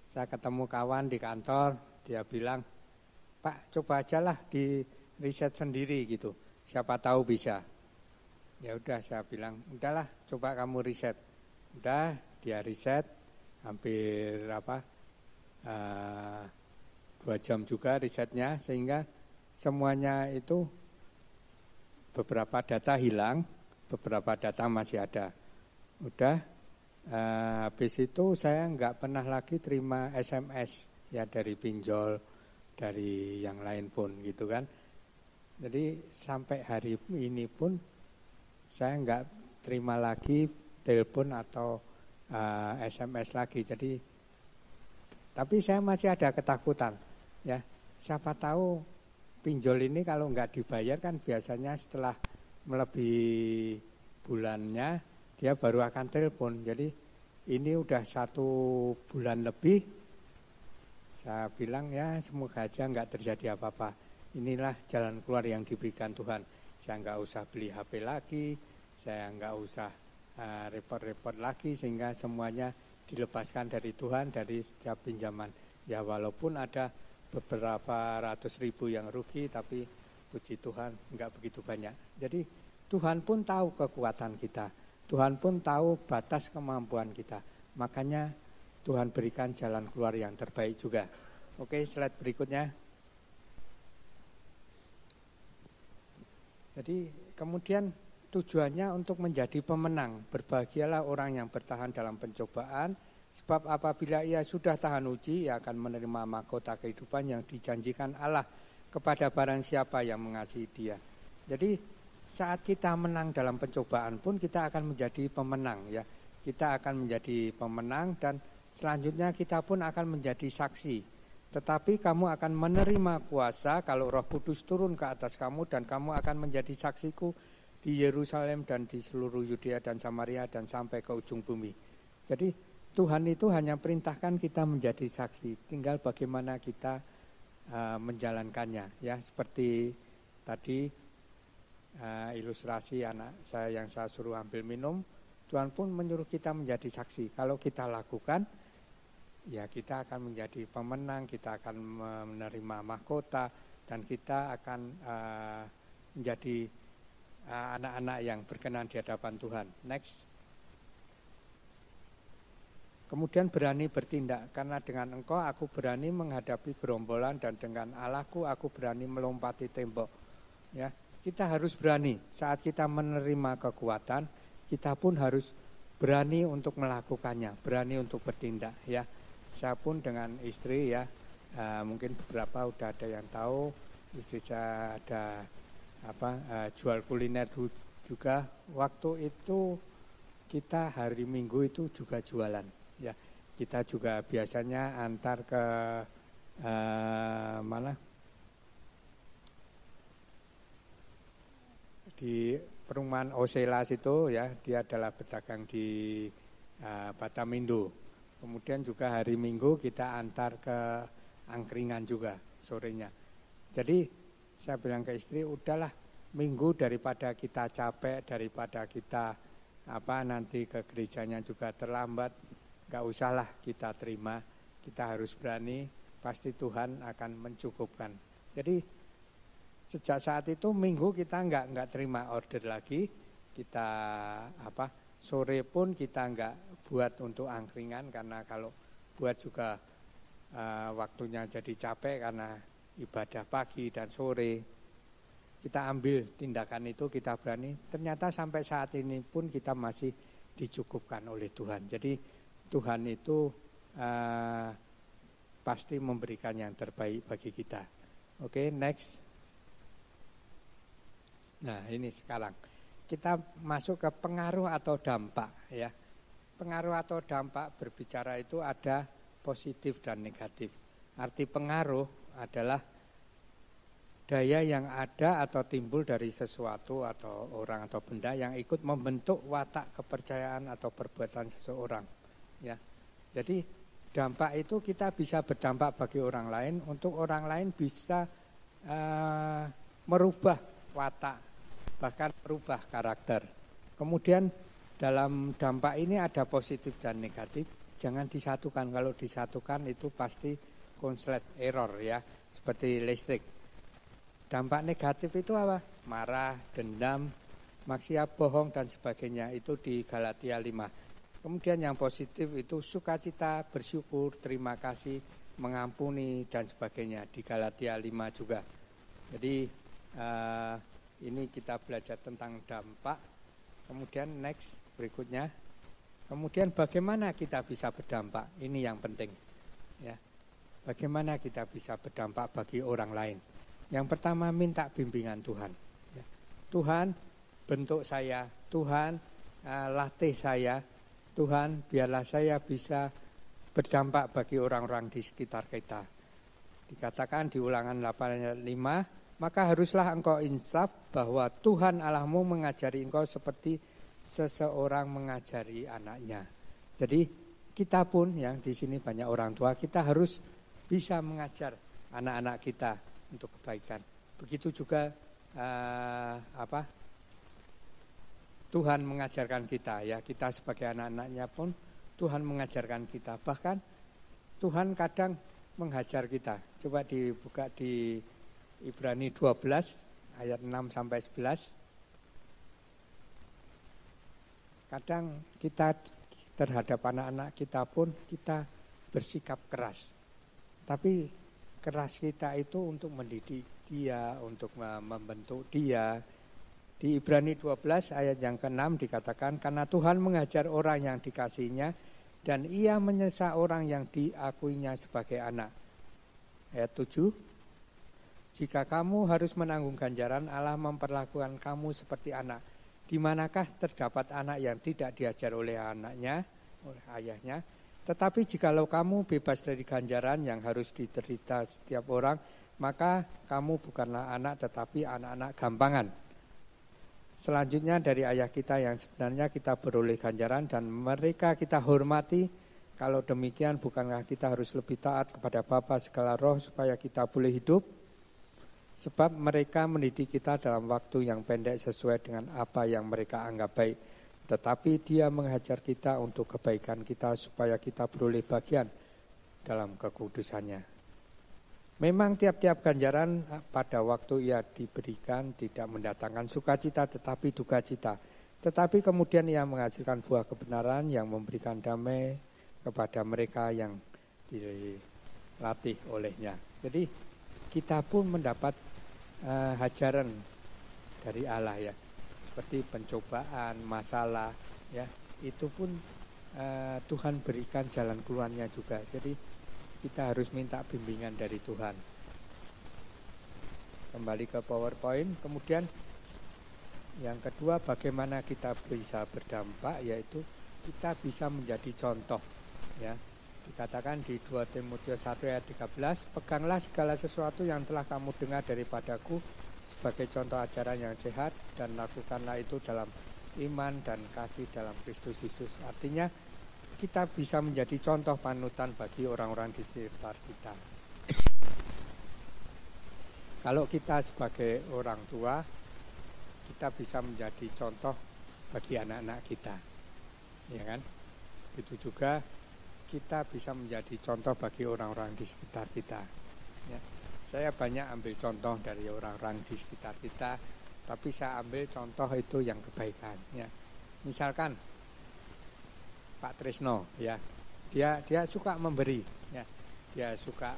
saya ketemu kawan di kantor, dia bilang, Pak coba aja lah di riset sendiri gitu, siapa tahu bisa. Ya udah saya bilang, udahlah coba kamu riset. Udah dia riset, hampir 2 jam juga risetnya, sehingga semuanya itu beberapa data hilang, beberapa data masih ada. Udah habis itu saya nggak pernah lagi terima SMS ya dari pinjol, dari yang lain pun gitu kan. Jadi sampai hari ini pun saya nggak terima lagi telepon atau SMS lagi. Jadi tapi saya masih ada ketakutan, ya. Siapa tahu pinjol ini kalau nggak dibayar kan biasanya setelah melebihi bulannya dia baru akan telepon. Jadi ini udah 1 bulan lebih. Saya bilang ya semoga aja nggak terjadi apa-apa. Inilah jalan keluar yang diberikan Tuhan. Saya nggak usah beli HP lagi, saya nggak usah repot-repot lagi, sehingga semuanya dilepaskan dari Tuhan dari setiap pinjaman. Ya walaupun ada beberapa ratus ribu yang rugi, tapi puji Tuhan enggak begitu banyak. Jadi Tuhan pun tahu kekuatan kita, Tuhan pun tahu batas kemampuan kita, makanya Tuhan berikan jalan keluar yang terbaik juga. Oke, slide berikutnya. Jadi kemudian tujuannya untuk menjadi pemenang. Berbahagialah orang yang bertahan dalam pencobaan, sebab apabila ia sudah tahan uji, ia akan menerima mahkota kehidupan yang dijanjikan Allah kepada barang siapa yang mengasihi Dia. Jadi saat kita menang dalam pencobaan pun kita akan menjadi pemenang ya. Kita akan menjadi pemenang dan selanjutnya kita pun akan menjadi saksi. Tetapi kamu akan menerima kuasa kalau Roh Kudus turun ke atas kamu dan kamu akan menjadi saksiku di Yerusalem dan di seluruh Yudea dan Samaria dan sampai ke ujung bumi. Jadi Tuhan itu hanya perintahkan kita menjadi saksi, tinggal bagaimana kita menjalankannya ya. Seperti tadi ilustrasi anak saya yang saya suruh ambil minum, Tuhan pun menyuruh kita menjadi saksi. Kalau kita lakukan, ya kita akan menjadi pemenang, kita akan menerima mahkota, dan kita akan menjadi anak-anak yang berkenan di hadapan Tuhan. Next. Kemudian berani bertindak, karena dengan Engkau aku berani menghadapi gerombolan dan dengan Allahku aku berani melompati tembok. Ya, kita harus berani. Saat kita menerima kekuatan, kita pun harus berani untuk melakukannya, berani untuk bertindak. Ya, saya pun dengan istri ya, mungkin beberapa udah ada yang tahu, istri saya ada jual kuliner juga. Waktu itu kita hari Minggu itu juga jualan. Ya, kita juga biasanya antar ke mana? Di perumahan Oselas itu ya, dia adalah pedagang di Batamindo. Kemudian juga hari Minggu kita antar ke angkringan juga sorenya. Jadi saya bilang ke istri, udahlah Minggu daripada kita capek, daripada kita nanti ke gerejanya juga terlambat, gak usahlah kita terima, kita harus berani, pasti Tuhan akan mencukupkan. Jadi sejak saat itu Minggu kita nggak terima order lagi, kita sore pun kita nggak buat untuk angkringan, karena kalau buat juga waktunya jadi capek karena ibadah pagi dan sore. Kita ambil tindakan itu, kita berani. Ternyata sampai saat ini pun kita masih dicukupkan oleh Tuhan. Jadi Tuhan itu pasti memberikan yang terbaik bagi kita. Oke, next. Nah, ini sekarang kita masuk ke pengaruh atau dampak ya. Pengaruh atau dampak berbicara itu ada positif dan negatif. Arti pengaruh adalah daya yang ada atau timbul dari sesuatu atau orang atau benda yang ikut membentuk watak kepercayaan atau perbuatan seseorang. Ya, jadi dampak itu kita bisa berdampak bagi orang lain, untuk orang lain bisa merubah watak, bahkan merubah karakter. Kemudian dalam dampak ini ada positif dan negatif. Jangan disatukan. Kalau disatukan itu pasti konslet error ya, seperti listrik. Dampak negatif itu apa? Marah, dendam, maksiat, bohong dan sebagainya. Itu di Galatia 5. Kemudian yang positif itu sukacita, bersyukur, terima kasih, mengampuni dan sebagainya di Galatia 5 juga. Jadi ini kita belajar tentang dampak. Kemudian next berikutnya. Kemudian bagaimana kita bisa berdampak? Ini yang penting. Ya. Bagaimana kita bisa berdampak bagi orang lain? Yang pertama, minta bimbingan Tuhan. Ya. Tuhan bentuk saya, Tuhan latih saya, Tuhan biarlah saya bisa berdampak bagi orang-orang di sekitar kita. Dikatakan di Ulangan 8 ayat 5, maka haruslah engkau insaf bahwa Tuhan Allahmu mengajari engkau seperti seseorang mengajari anaknya. Jadi kita pun yang di sini banyak orang tua, kita harus bisa mengajar anak-anak kita untuk kebaikan. Begitu juga Tuhan mengajarkan kita ya, kita sebagai anak-anaknya pun Tuhan mengajarkan kita. Bahkan Tuhan kadang menghajar kita. Coba dibuka di Ibrani 12 ayat 6 sampai 11. Kadang kita terhadap anak-anak kita pun kita bersikap keras. Tapi keras kita itu untuk mendidik dia, untuk membentuk dia. Di Ibrani 12 ayat yang ke-6 dikatakan, karena Tuhan mengajar orang yang dikasihinya dan ia menyesa orang yang diakuinya sebagai anak. Ayat 7, jika kamu harus menanggung ganjaran, Allah memperlakukan kamu seperti anak. Di manakah terdapat anak yang tidak diajar oleh anaknya, oleh ayahnya? Tetapi jikalau kamu bebas dari ganjaran yang harus diderita setiap orang, maka kamu bukanlah anak tetapi anak-anak gampangan. Selanjutnya dari ayah kita yang sebenarnya kita beroleh ganjaran dan mereka kita hormati. Kalau demikian bukankah kita harus lebih taat kepada Bapa segala roh supaya kita boleh hidup? Sebab mereka mendidik kita dalam waktu yang pendek sesuai dengan apa yang mereka anggap baik. Tetapi dia menghajar kita untuk kebaikan kita supaya kita beroleh bagian dalam kekudusannya. Memang tiap-tiap ganjaran pada waktu ia diberikan tidak mendatangkan sukacita tetapi dukacita. Tetapi kemudian ia menghasilkan buah kebenaran yang memberikan damai kepada mereka yang dilatih olehnya. Jadi kita pun mendapat hajaran dari Allah ya, seperti pencobaan, masalah ya, itu pun Tuhan berikan jalan keluarnya juga. Jadi kita harus minta bimbingan dari Tuhan. Kembali ke PowerPoint, kemudian yang kedua bagaimana kita bisa berdampak, yaitu kita bisa menjadi contoh ya. Dikatakan di 2 Timotius 1 ayat 13, peganglah segala sesuatu yang telah kamu dengar daripadaku sebagai contoh ajaran yang sehat dan lakukanlah itu dalam iman dan kasih dalam Kristus Yesus. Artinya kita bisa menjadi contoh panutan bagi orang-orang di sekitar kita. Kalau kita sebagai orang tua, kita bisa menjadi contoh bagi anak-anak kita. Ya kan? Itu juga kita bisa menjadi contoh bagi orang-orang di sekitar kita. Ya. Saya banyak ambil contoh dari orang-orang di sekitar kita, tapi saya ambil contoh itu yang kebaikan. Ya. Misalkan Pak Trisno, ya, dia suka memberi, ya, dia suka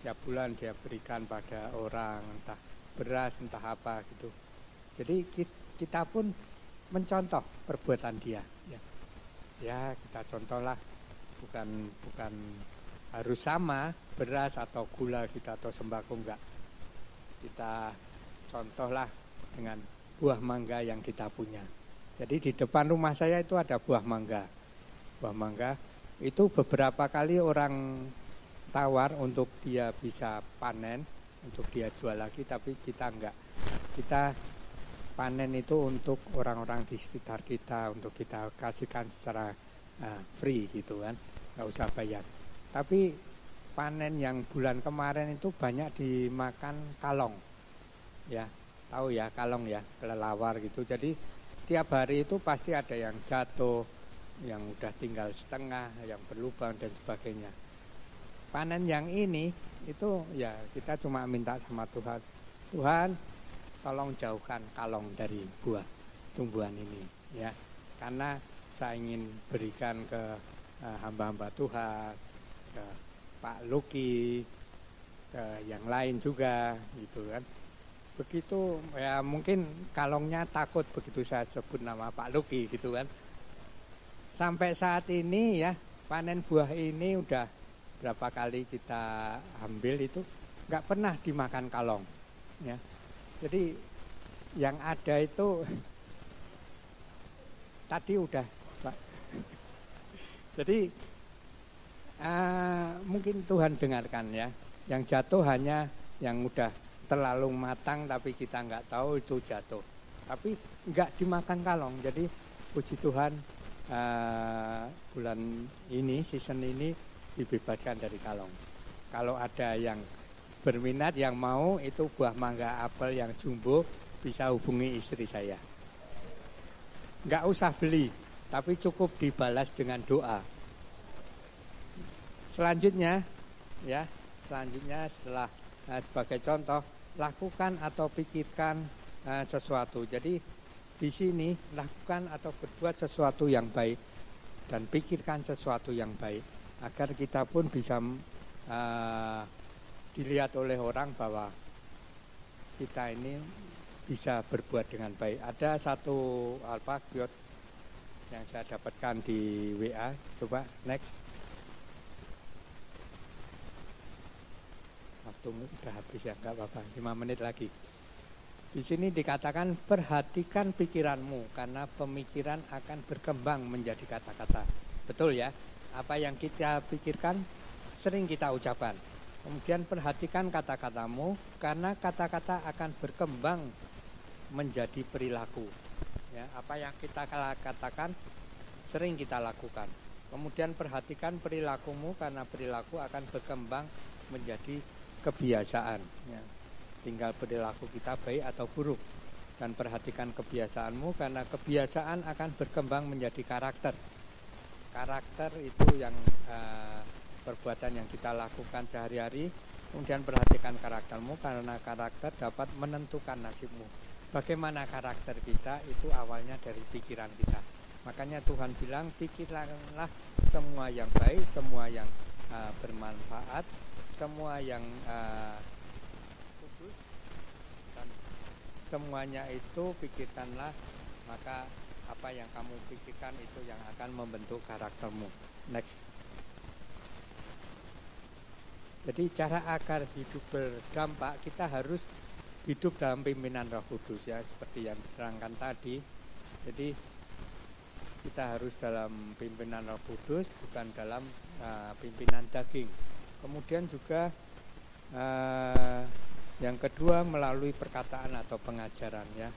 tiap bulan dia berikan pada orang, entah beras, entah apa gitu. Jadi kita pun mencontoh perbuatan dia. Ya kita contohlah. Bukan harus sama beras atau gula kita atau sembako, enggak. Kita contohlah dengan buah mangga yang kita punya. Jadi di depan rumah saya itu ada buah mangga. Buah mangga itu beberapa kali orang tawar untuk dia bisa panen, untuk dia jual lagi, tapi kita enggak. Kita panen itu untuk orang-orang di sekitar kita, untuk kita kasihkan secara free gitu kan, nggak usah bayar. Tapi panen yang bulan kemarin itu banyak dimakan kalong, ya tahu ya kalong ya, kelelawar gitu. Jadi tiap hari itu pasti ada yang jatuh, yang udah tinggal setengah, yang berlubang dan sebagainya. Panen yang ini itu ya kita cuma minta sama Tuhan, Tuhan tolong jauhkan kalong dari buah tumbuhan ini, ya karena saya ingin berikan ke hamba-hamba Tuhan, ke Pak Luki, ke yang lain juga gitu kan. Begitu ya mungkin kalongnya takut begitu saya sebut nama Pak Luki gitu kan. Sampai saat ini ya panen buah ini udah berapa kali kita ambil itu nggak pernah dimakan kalong ya. Jadi yang ada itu tadi udah Pak. Jadi mungkin Tuhan dengarkan ya. Yang jatuh hanya yang udah terlalu matang tapi kita nggak tahu itu jatuh. Tapi nggak dimakan kalong. Jadi puji Tuhan bulan ini, season ini dibebaskan dari kalong. Kalau ada yang berminat, yang mau itu buah mangga apel yang jumbo, bisa hubungi istri saya. Nggak usah beli, tapi cukup dibalas dengan doa. Selanjutnya setelah sebagai contoh, lakukan atau pikirkan sesuatu. Jadi di sini lakukan atau berbuat sesuatu yang baik. dan pikirkan sesuatu yang baik agar kita pun bisa dilihat oleh orang bahwa kita ini bisa berbuat dengan baik. Ada satu quote yang saya dapatkan di WA. Coba next. Waktu udah habis ya, nggak apa-apa. 5 menit lagi. Di sini dikatakan perhatikan pikiranmu karena pemikiran akan berkembang menjadi kata-kata. Betul ya? Apa yang kita pikirkan sering kita ucapkan. Kemudian perhatikan kata-katamu karena kata-kata akan berkembang menjadi perilaku. Ya, apa yang kita katakan sering kita lakukan. Kemudian perhatikan perilakumu karena perilaku akan berkembang menjadi kebiasaan. Ya. Tinggal perilaku kita baik atau buruk. Dan perhatikan kebiasaanmu karena kebiasaan akan berkembang menjadi karakter. Karakter itu yang perbuatan yang kita lakukan sehari-hari. Kemudian perhatikan karaktermu karena karakter dapat menentukan nasibmu. Bagaimana karakter kita itu awalnya dari pikiran kita. Makanya Tuhan bilang pikirkanlah semua yang baik, semua yang bermanfaat, semua yang kudus, dan semuanya itu pikirkanlah, maka apa yang kamu pikirkan itu yang akan membentuk karaktermu. Next. Jadi cara agar hidup berdampak kita harus hidup dalam pimpinan Roh Kudus ya, seperti yang diterangkan tadi. Jadi kita harus dalam pimpinan Roh Kudus, bukan dalam pimpinan daging. Kemudian juga yang kedua melalui perkataan atau pengajaran ya.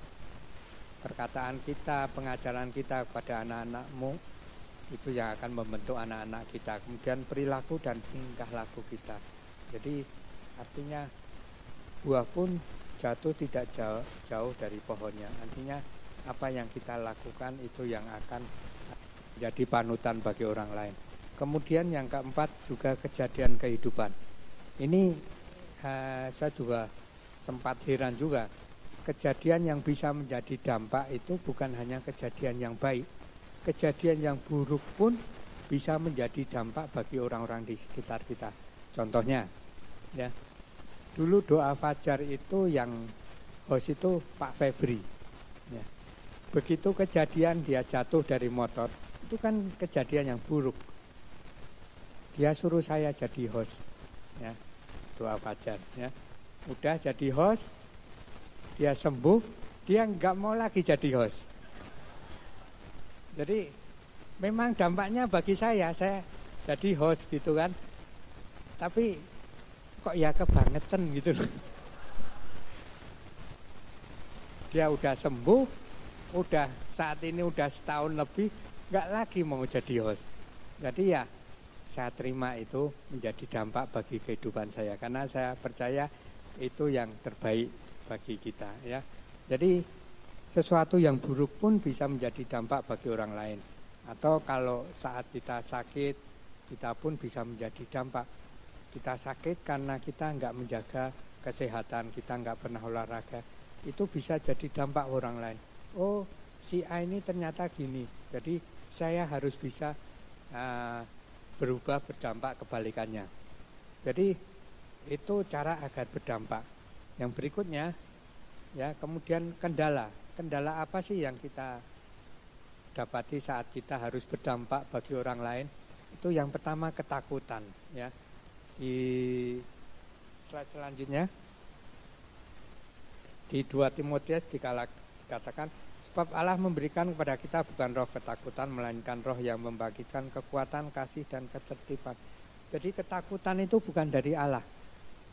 Perkataan kita, pengajaran kita kepada anak-anakmu itu yang akan membentuk anak-anak kita. Kemudian perilaku dan tingkah laku kita. Jadi artinya buah pun jatuh tidak jauh dari pohonnya. Artinya apa yang kita lakukan itu yang akan jadi panutan bagi orang lain. Kemudian yang keempat juga kejadian kehidupan. Ini saya juga sempat heran juga. Kejadian yang bisa menjadi dampak itu bukan hanya kejadian yang baik. Kejadian yang buruk pun bisa menjadi dampak bagi orang-orang di sekitar kita. Contohnya, ya, dulu doa fajar itu yang host itu Pak Febri. Ya. Begitu kejadian dia jatuh dari motor, itu kan kejadian yang buruk. Dia suruh saya jadi host, ya, doa fajar. Ya. Udah jadi host, dia sembuh, dia nggak mau lagi jadi host. Jadi memang dampaknya bagi saya jadi host gitu kan. Tapi kok ya kebangetan gitu loh. Dia udah sembuh, udah saat ini udah setahun lebih, nggak lagi mau jadi host. Jadi ya saya terima itu menjadi dampak bagi kehidupan saya. Karena saya percaya itu yang terbaik bagi kita ya. Jadi sesuatu yang buruk pun bisa menjadi dampak bagi orang lain. Atau kalau saat kita sakit, kita pun bisa menjadi dampak. Kita sakit karena kita nggak menjaga kesehatan, kita nggak pernah olahraga. Itu bisa jadi dampak orang lain. Oh, si A ini ternyata gini. Jadi saya harus bisa berubah berdampak kebalikannya. Jadi itu cara agar berdampak. Yang berikutnya, ya kemudian kendala. Kendala apa sih yang kita dapati saat kita harus berdampak bagi orang lain? Itu yang pertama ketakutan. Ya, di slide selanjutnya di 2 Timotius dikatakan sebab Allah memberikan kepada kita bukan roh ketakutan melainkan roh yang membangkitkan kekuatan, kasih dan ketertiban. Jadi ketakutan itu bukan dari Allah.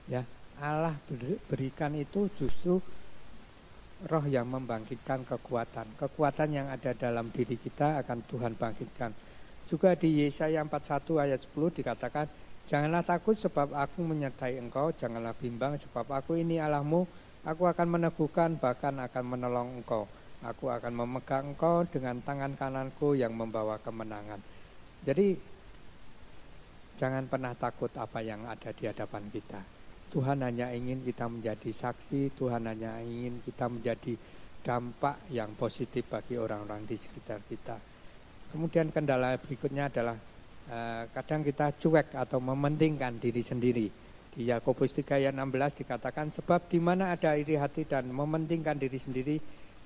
Ya, Allah berikan itu justru roh yang membangkitkan kekuatan. Kekuatan yang ada dalam diri kita akan Tuhan bangkitkan. Juga di Yesaya 41 ayat 10 dikatakan, janganlah takut sebab aku menyertai engkau, janganlah bimbang sebab aku ini Allahmu, aku akan meneguhkan bahkan akan menolong engkau. Aku akan memegang engkau dengan tangan kananku yang membawa kemenangan. Jadi jangan pernah takut apa yang ada di hadapan kita. Tuhan hanya ingin kita menjadi saksi, Tuhan hanya ingin kita menjadi dampak yang positif bagi orang-orang di sekitar kita. Kemudian kendala berikutnya adalah kadang kita cuek atau mementingkan diri sendiri. Di Yakobus 3 ayat 16 dikatakan, sebab di mana ada iri hati dan mementingkan diri sendiri,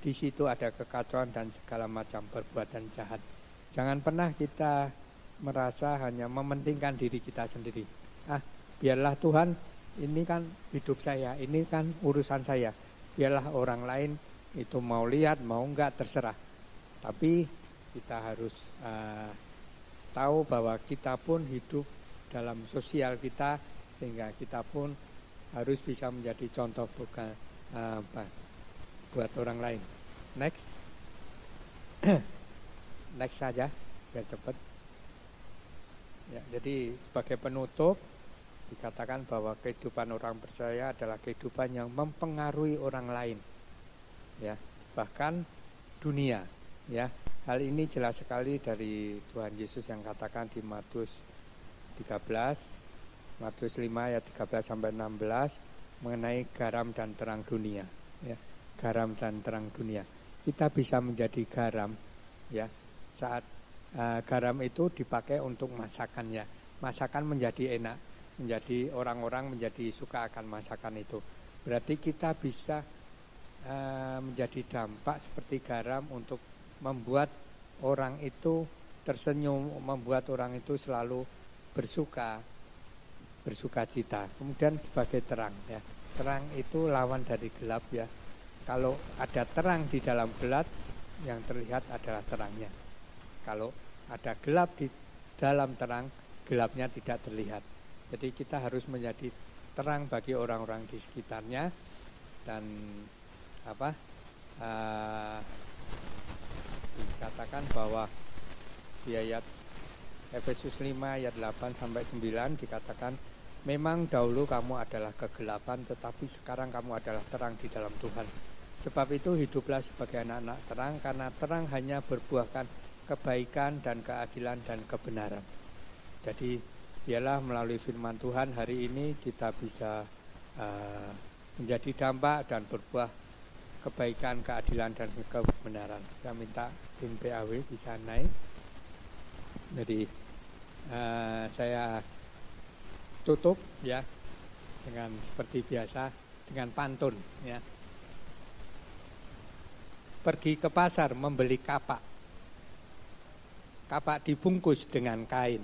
di situ ada kekacauan dan segala macam perbuatan jahat. Jangan pernah kita merasa hanya mementingkan diri kita sendiri. Biarlah Tuhan, ini kan hidup saya, ini kan urusan saya. Biarlah orang lain itu mau lihat, mau enggak, terserah. Tapi kita harus tahu bahwa kita pun hidup dalam sosial kita, sehingga kita pun harus bisa menjadi contoh bukan buat orang lain. Next. Next saja biar cepat. Ya, jadi sebagai penutup dikatakan bahwa kehidupan orang percaya adalah kehidupan yang mempengaruhi orang lain. Ya, bahkan dunia, ya. Hal ini jelas sekali dari Tuhan Yesus yang katakan di Matius 13, Matius 5 ayat 13 sampai 16 mengenai garam dan terang dunia, ya. Garam dan terang dunia. Kita bisa menjadi garam, ya, saat garam itu dipakai untuk masakannya. Masakan menjadi enak, menjadi orang-orang menjadi suka akan masakan itu. Berarti kita bisa menjadi dampak seperti garam untuk membuat orang itu tersenyum, membuat orang itu selalu bersuka cita. Kemudian sebagai terang, ya. Terang itu lawan dari gelap, ya. Kalau ada terang di dalam gelap, yang terlihat adalah terangnya. Kalau ada gelap di dalam terang, gelapnya tidak terlihat. Jadi kita harus menjadi terang bagi orang-orang di sekitarnya. Dan dikatakan bahwa di ayat Efesus 5 ayat 8 sampai 9 dikatakan, memang dahulu kamu adalah kegelapan, tetapi sekarang kamu adalah terang di dalam Tuhan. Sebab itu hiduplah sebagai anak-anak terang, karena terang hanya berbuahkan kebaikan dan keadilan dan kebenaran. Jadi biarlah melalui firman Tuhan hari ini kita bisa menjadi dampak dan berbuah kebaikan, keadilan dan kebenaran. Kita minta tim PAW bisa naik. Jadi saya tutup, ya, dengan seperti biasa dengan pantun, ya. Pergi ke pasar membeli kapak. Kapak dibungkus dengan kain.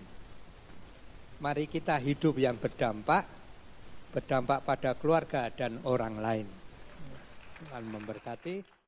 Mari kita hidup yang berdampak pada keluarga dan orang lain. Tuhan memberkati.